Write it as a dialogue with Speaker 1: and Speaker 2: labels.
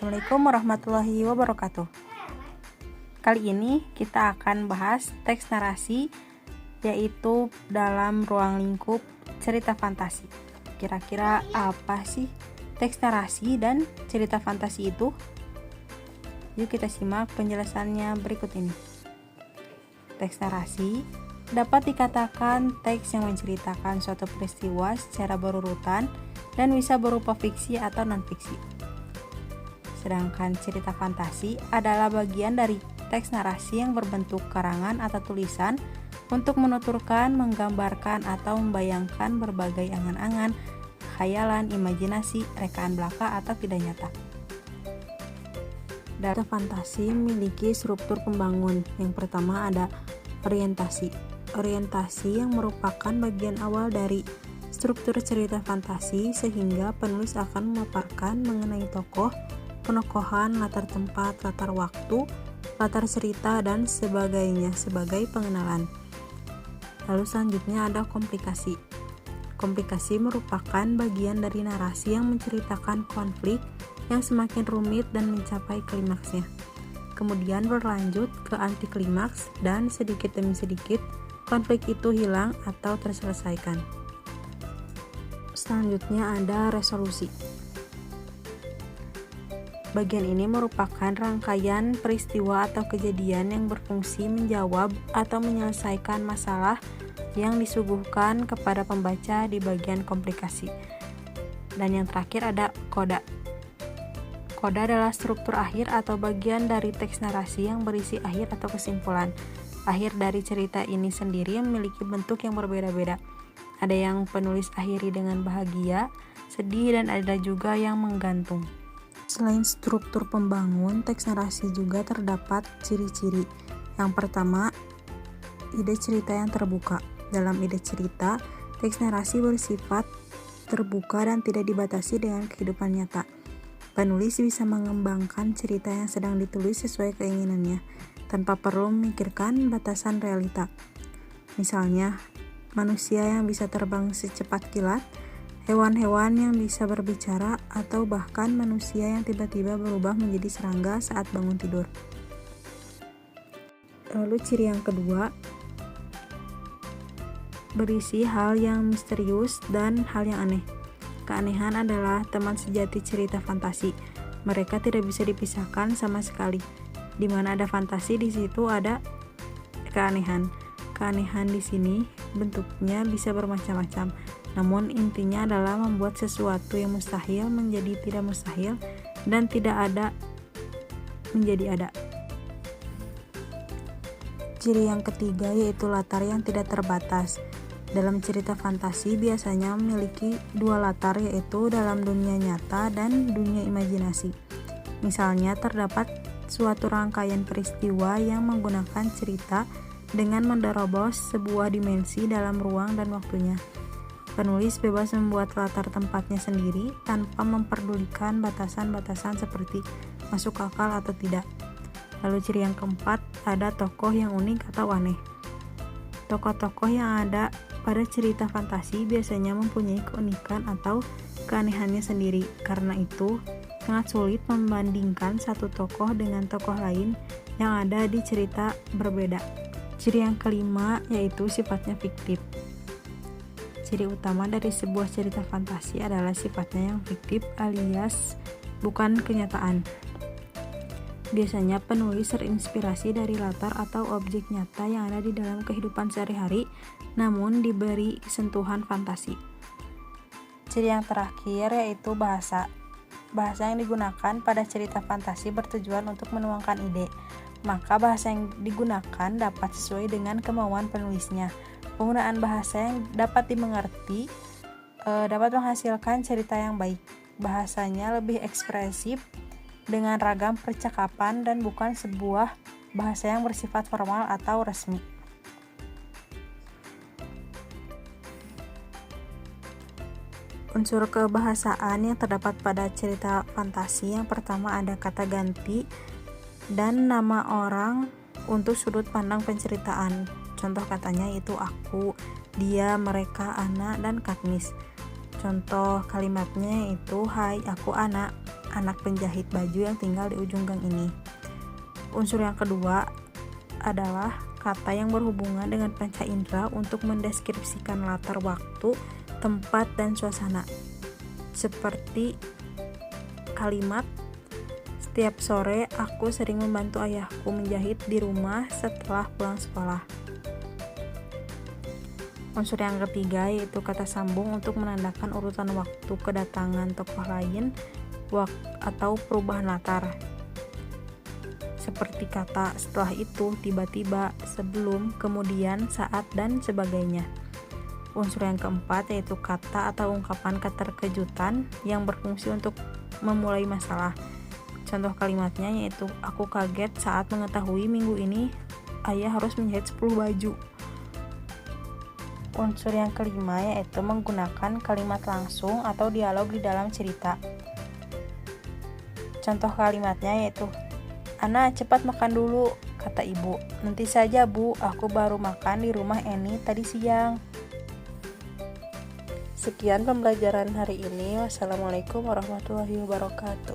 Speaker 1: Assalamualaikum warahmatullahi wabarakatuh. Kali ini kita akan bahas teks narasi, yaitu dalam ruang lingkup cerita fantasi. Kira-kira apa sih teks narasi dan cerita fantasi itu? Yuk kita simak penjelasannya berikut ini. Teks narasi dapat dikatakan teks yang menceritakan suatu peristiwa secara berurutan dan bisa berupa fiksi atau non-fiksi. Sedangkan cerita fantasi adalah bagian dari teks narasi yang berbentuk karangan atau tulisan untuk menuturkan, menggambarkan, atau membayangkan berbagai angan-angan, khayalan, imajinasi, rekaan belaka, atau tidak nyata. Cerita fantasi memiliki struktur pembangun. Yang pertama ada orientasi. Orientasi yang merupakan bagian awal dari struktur cerita fantasi sehingga penulis akan memaparkan mengenai tokoh, penokohan, latar tempat, latar waktu, latar cerita, dan sebagainya sebagai pengenalan. Lalu selanjutnya ada komplikasi. Komplikasi merupakan bagian dari narasi yang menceritakan konflik yang semakin rumit dan mencapai klimaksnya. Kemudian berlanjut ke anti klimaks dan sedikit demi sedikit konflik itu hilang atau terselesaikan. Selanjutnya ada resolusi. Bagian ini merupakan rangkaian peristiwa atau kejadian yang berfungsi menjawab atau menyelesaikan masalah yang disuguhkan kepada pembaca di bagian komplikasi. Dan yang terakhir ada koda. Koda adalah struktur akhir atau bagian dari teks narasi yang berisi akhir atau kesimpulan. Akhir dari cerita ini sendiri memiliki bentuk yang berbeda-beda. Ada yang penulis akhiri dengan bahagia, sedih, dan ada juga yang menggantung. Selain struktur pembangun, teks narasi juga terdapat ciri-ciri. Yang pertama, ide cerita yang terbuka. Dalam ide cerita, teks narasi bersifat terbuka dan tidak dibatasi dengan kehidupan nyata. Penulis bisa mengembangkan cerita yang sedang ditulis sesuai keinginannya, tanpa perlu memikirkan batasan realita. Misalnya, manusia yang bisa terbang secepat kilat, hewan-hewan yang bisa berbicara, atau bahkan manusia yang tiba-tiba berubah menjadi serangga saat bangun tidur. Lalu ciri yang kedua, berisi hal yang misterius dan hal yang aneh. Keanehan adalah teman sejati cerita fantasi. Mereka tidak bisa dipisahkan sama sekali. Di mana ada fantasi, di situ ada keanehan. Keanehan di sini bentuknya bisa bermacam-macam. Namun intinya adalah membuat sesuatu yang mustahil menjadi tidak mustahil dan tidak ada menjadi ada. Ciri yang ketiga yaitu latar yang tidak terbatas. Dalam cerita fantasi biasanya memiliki dua latar, yaitu dalam dunia nyata dan dunia imajinasi. Misalnya terdapat suatu rangkaian peristiwa yang menggunakan cerita dengan menerobos sebuah dimensi dalam ruang dan waktunya. Penulis bebas membuat latar tempatnya sendiri tanpa memperdulikan batasan-batasan seperti masuk akal atau tidak. Lalu ciri yang keempat, ada tokoh yang unik atau aneh. Tokoh-tokoh yang ada pada cerita fantasi biasanya mempunyai keunikan atau keanehannya sendiri. Karena itu, sangat sulit membandingkan satu tokoh dengan tokoh lain yang ada di cerita berbeda. Ciri yang kelima yaitu sifatnya fiktif. Ciri utama dari sebuah cerita fantasi adalah sifatnya yang fiktif alias bukan kenyataan. Biasanya penulis terinspirasi dari latar atau objek nyata yang ada di dalam kehidupan sehari-hari, namun diberi sentuhan fantasi. Ciri yang terakhir yaitu bahasa. Bahasa yang digunakan pada cerita fantasi bertujuan untuk menuangkan ide. Maka bahasa yang digunakan dapat sesuai dengan kemauan penulisnya. Penggunaan bahasa yang dapat dimengerti dapat menghasilkan cerita yang baik. Bahasanya lebih ekspresif dengan ragam percakapan dan bukan sebuah bahasa yang bersifat formal atau resmi. Unsur kebahasaan yang terdapat pada cerita fantasi, yang pertama ada kata ganti dan nama orang untuk sudut pandang penceritaan. Contoh katanya itu aku, dia, mereka, anak, dan Katniss. Contoh kalimatnya itu hai aku anak. anak penjahit baju yang tinggal di ujung gang ini. Unsur yang kedua adalah kata yang berhubungan dengan panca indera untuk mendeskripsikan latar waktu, tempat, dan suasana. Seperti kalimat, setiap sore aku sering membantu ayahku menjahit di rumah setelah pulang sekolah. Unsur yang ketiga yaitu kata sambung untuk menandakan urutan waktu kedatangan tokoh lain atau perubahan latar. Seperti kata setelah itu, tiba-tiba, sebelum, kemudian, saat, dan sebagainya. Unsur yang keempat yaitu kata atau ungkapan keterkejutan yang berfungsi untuk memulai masalah. Contoh kalimatnya yaitu, aku kaget saat mengetahui minggu ini ayah harus menjahit 10 baju. Unsur yang kelima yaitu menggunakan kalimat langsung atau dialog di dalam cerita. Contoh kalimatnya yaitu, Ana, cepat makan dulu, kata ibu. Nanti saja bu, aku baru makan di rumah Eni tadi siang. Sekian pembelajaran hari ini. Wassalamualaikum warahmatullahi wabarakatuh.